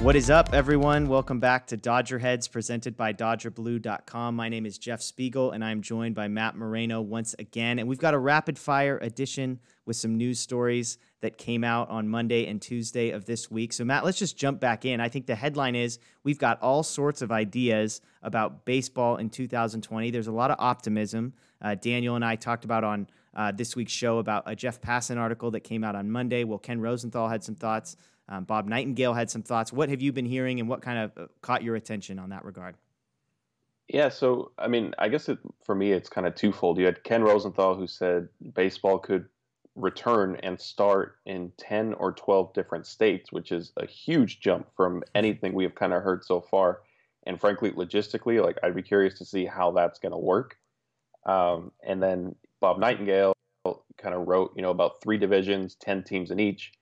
What is up, everyone? Welcome back to DodgerHeads, presented by DodgerBlue.com. My name is Jeff Spiegel, and I'm joined by Matt Moreno once again. And we've got a rapid-fire edition with some news stories that came out on Monday and Tuesday of this week. So, Matt, let's just jump back in. I think the headline is we've got all sorts of ideas about baseball in 2020. There's a lot of optimism. Daniel and I talked about on this week's show about a Jeff Passan article that came out on Monday. Well, Ken Rosenthal had some thoughts. Bob Nightingale had some thoughts. What have you been hearing, and what kind of caught your attention on that regard? Yeah, so I mean, I guess for me, it's kind of twofold. You had Ken Rosenthal, who said baseball could return and start in 10 or 12 different states, which is a huge jump from anything we have kind of heard so far. And frankly, logistically, like, I'd be curious to see how that's going to work. And then Bob Nightingale kind of wrote, about 3 divisions, 10 teams in each.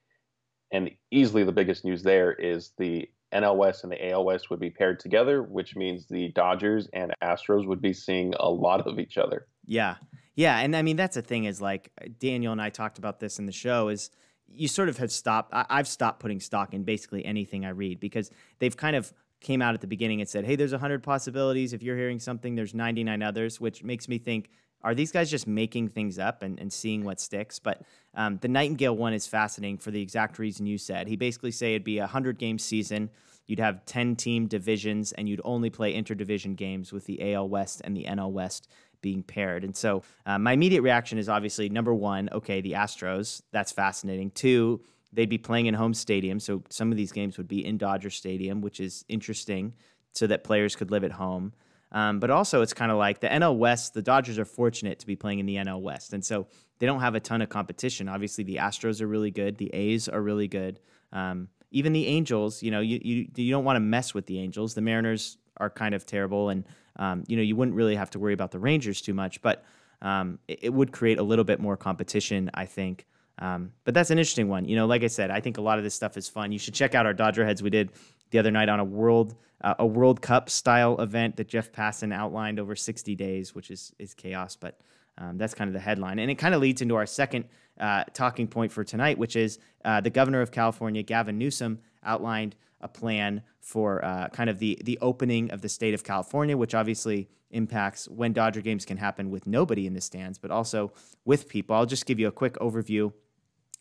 And easily the biggest news there is the NL West and the AL West would be paired together, which means the Dodgers and Astros would be seeing a lot of each other. Yeah. Yeah. And I mean, that's the thing is, like, Daniel and I talked about this in the show, is you sort of have stopped. I've stopped putting stock in basically anything I read, because they've kind of came out at the beginning and said, hey, there's 100 possibilities. If you're hearing something, there's 99 others, which makes me think, are these guys just making things up and seeing what sticks? But the Nightingale one is fascinating for the exact reason you said. He basically said it'd be a 100-game season. You'd have 10-team divisions, and you'd only play interdivision games with the AL West and the NL West being paired. And so my immediate reaction is obviously, number one, okay, the Astros, that's fascinating. 2, they'd be playing in home stadium, so some of these games would be in Dodger Stadium, which is interesting, so that players could live at home. But also, it's kind of like the NL West, the Dodgers are fortunate to be playing in the NL West. And so they don't have a ton of competition. Obviously, the Astros are really good. The A's are really good. Even the Angels, you don't want to mess with the Angels. The Mariners are kind of terrible. And, you wouldn't really have to worry about the Rangers too much. But it would create a little bit more competition, I think. But that's an interesting one. Like I said, I think a lot of this stuff is fun. You should check out our Dodger Heads we did the other night on a World Cup style event that Jeff Passan outlined over 60 days, which is chaos. But that's kind of the headline. And it kind of leads into our second talking point for tonight, which is the governor of California, Gavin Newsom, outlined a plan for kind of the opening of the state of California, which obviously impacts when Dodger games can happen with nobody in the stands, but also with people. I'll just give you a quick overview.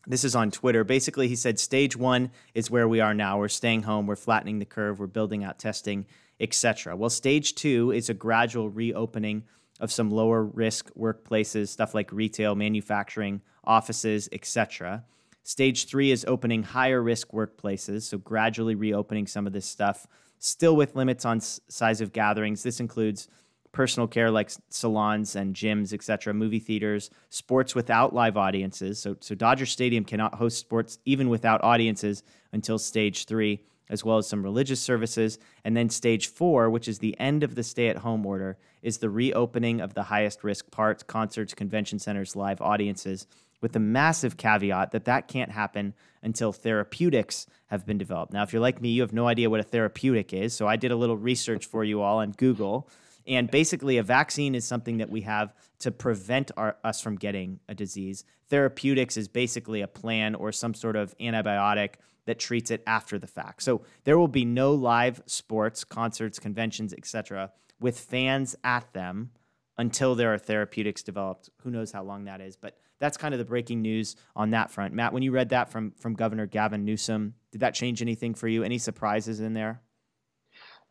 This is on Twitter. Basically, he said stage 1 is where we are now. We're staying home. We're flattening the curve. We're building out testing, etc. Well, stage 2 is a gradual reopening of some lower risk workplaces, stuff like retail, manufacturing, offices, etc. Stage 3 is opening higher risk workplaces, so gradually reopening some of this stuff, still with limits on size of gatherings. This includes personal care like salons and gyms, etc., movie theaters, sports without live audiences. So Dodger Stadium cannot host sports even without audiences until stage 3, as well as some religious services. And then stage 4, which is the end of the stay-at-home order, is the reopening of the highest risk parts, concerts, convention centers, live audiences, with the massive caveat that can't happen until therapeutics have been developed. Now, if you're like me, you have no idea what a therapeutic is, so I did a little research for you all on Google. And basically, a vaccine is something that we have to prevent us from getting a disease. Therapeutics is basically a plan or some sort of antibiotic that treats it after the fact. So there will be no live sports, concerts, conventions, etc., with fans at them until there are therapeutics developed. Who knows how long that is, but that's kind of the breaking news on that front. Matt, when you read that from Governor Gavin Newsom, did that change anything for you? Any surprises in there?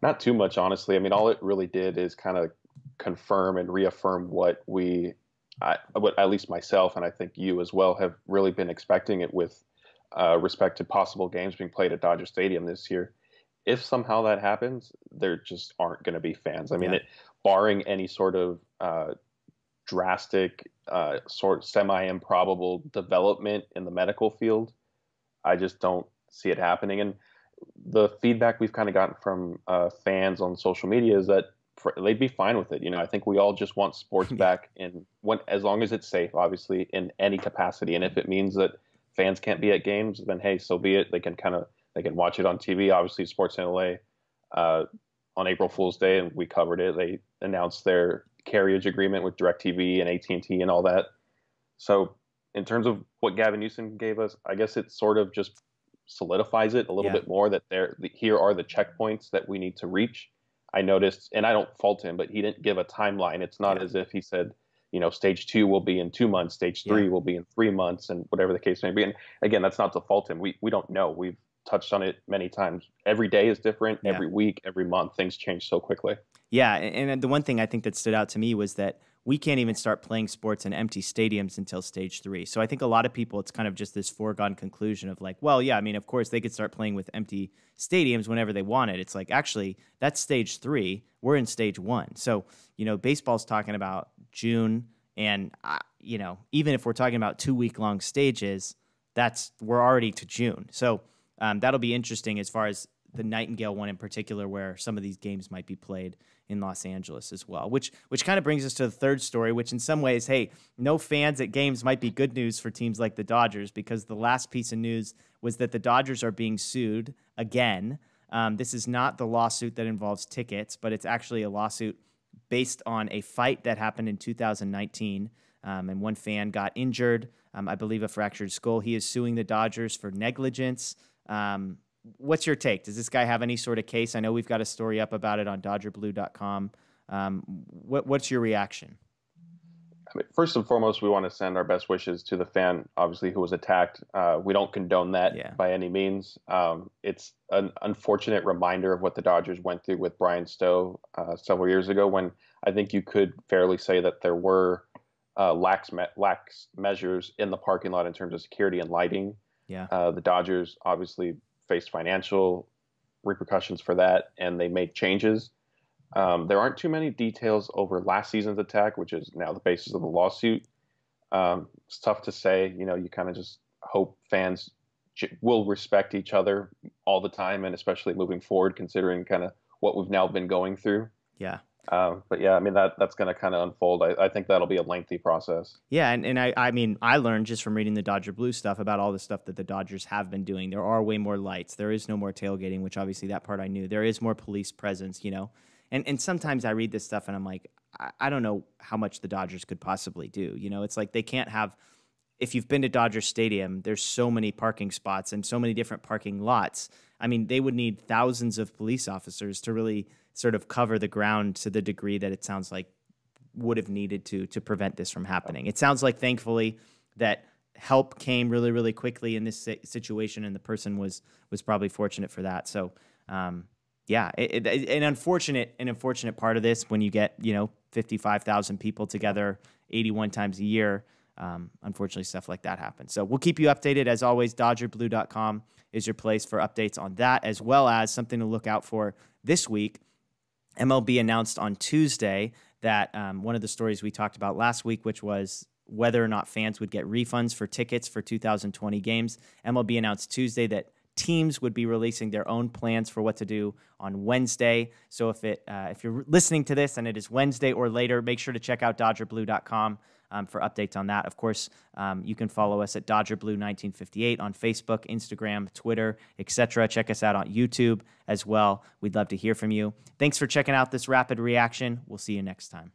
Not too much, honestly. I mean, all it really did is kind of confirm and reaffirm what at least myself, and I think you as well, have really been expecting it with respect to possible games being played at Dodger Stadium this year. If somehow that happens, there just aren't going to be fans. I mean, barring any sort of drastic, sort of semi-improbable development in the medical field, I just don't see it happening. And the feedback we've kind of gotten from fans on social media is that they'd be fine with it. I think we all just want sports back as long as it's safe, obviously, in any capacity. And if it means that fans can't be at games, then hey, so be it. They can watch it on TV. Obviously, Sports in LA on April Fool's Day, and we covered it. They announced their carriage agreement with DirecTV and AT&T and all that. So in terms of what Gavin Newsom gave us, I guess it sort of just solidifies it a little Yeah. bit more that here are the checkpoints that we need to reach. I noticed, and I don't fault him, but he didn't give a timeline. It's not Yeah. as if he said, stage 2 will be in 2 months, stage Yeah. 3 will be in 3 months, and whatever the case may be. And again, that's not to fault him. We don't know. We've touched on it many times. Every day is different. Yeah. Every week, every month, things change so quickly. Yeah, and the one thing I think that stood out to me was that we can't even start playing sports in empty stadiums until stage 3. So I think a lot of people, it's kind of just this foregone conclusion of like, well, yeah, I mean, of course they could start playing with empty stadiums whenever they wanted. It's like, actually, that's stage 3. We're in stage 1. So, baseball's talking about June, and even if we're talking about 2-week-long stages, we're already to June. So that'll be interesting as far as the Nightingale one in particular, where some of these games might be played in Los Angeles as well, which kind of brings us to the third story, which in some ways, hey, no fans at games might be good news for teams like the Dodgers, because the last piece of news was that the Dodgers are being sued again. This is not the lawsuit that involves tickets, but it's actually a lawsuit based on a fight that happened in 2019, and one fan got injured, I believe a fractured skull. He is suing the Dodgers for negligence. What's your take? Does this guy have any sort of case? I know we've got a story up about it on DodgerBlue.com. What's your reaction? I mean, first and foremost, we want to send our best wishes to the fan, obviously, who was attacked. We don't condone that by any means. It's an unfortunate reminder of what the Dodgers went through with Brian Stowe several years ago, when I think you could fairly say that there were lax measures in the parking lot in terms of security and lighting. Yeah. The Dodgers obviously faced financial repercussions for that, and they made changes. There aren't too many details over last season's attack, which is now the basis of the lawsuit. It's tough to say. You kind of just hope fans will respect each other all the time, and especially moving forward, considering kind of what we've now been going through. Yeah. But yeah, I mean, that's going to kind of unfold. I think that'll be a lengthy process. Yeah, and I mean, I learned just from reading the Dodger Blue stuff about all the stuff that the Dodgers have been doing. There are way more lights. There is no more tailgating, which obviously that part I knew. There is more police presence, And sometimes I read this stuff and I'm like, I don't know how much the Dodgers could possibly do. It's like they can't have – if you've been to Dodger Stadium, there's so many parking spots and so many different parking lots. I mean, they would need thousands of police officers to really sort of cover the ground to the degree that it sounds like would have needed to prevent this from happening. It sounds like, thankfully, that help came really, really quickly in this situation, and the person was probably fortunate for that. So, yeah, an unfortunate part of this, when you get 55,000 people together 81 times a year. Unfortunately, stuff like that happens. So we'll keep you updated. As always, DodgerBlue.com is your place for updates on that, as well as something to look out for this week. MLB announced on Tuesday that one of the stories we talked about last week, which was whether or not fans would get refunds for tickets for 2020 games. MLB announced Tuesday that teams would be releasing their own plans for what to do on Wednesday. So if you're listening to this and it is Wednesday or later, make sure to check out DodgerBlue.com for updates on that. Of course, you can follow us at DodgerBlue1958 on Facebook, Instagram, Twitter, etc. Check us out on YouTube as well. We'd love to hear from you. Thanks for checking out this rapid reaction. We'll see you next time.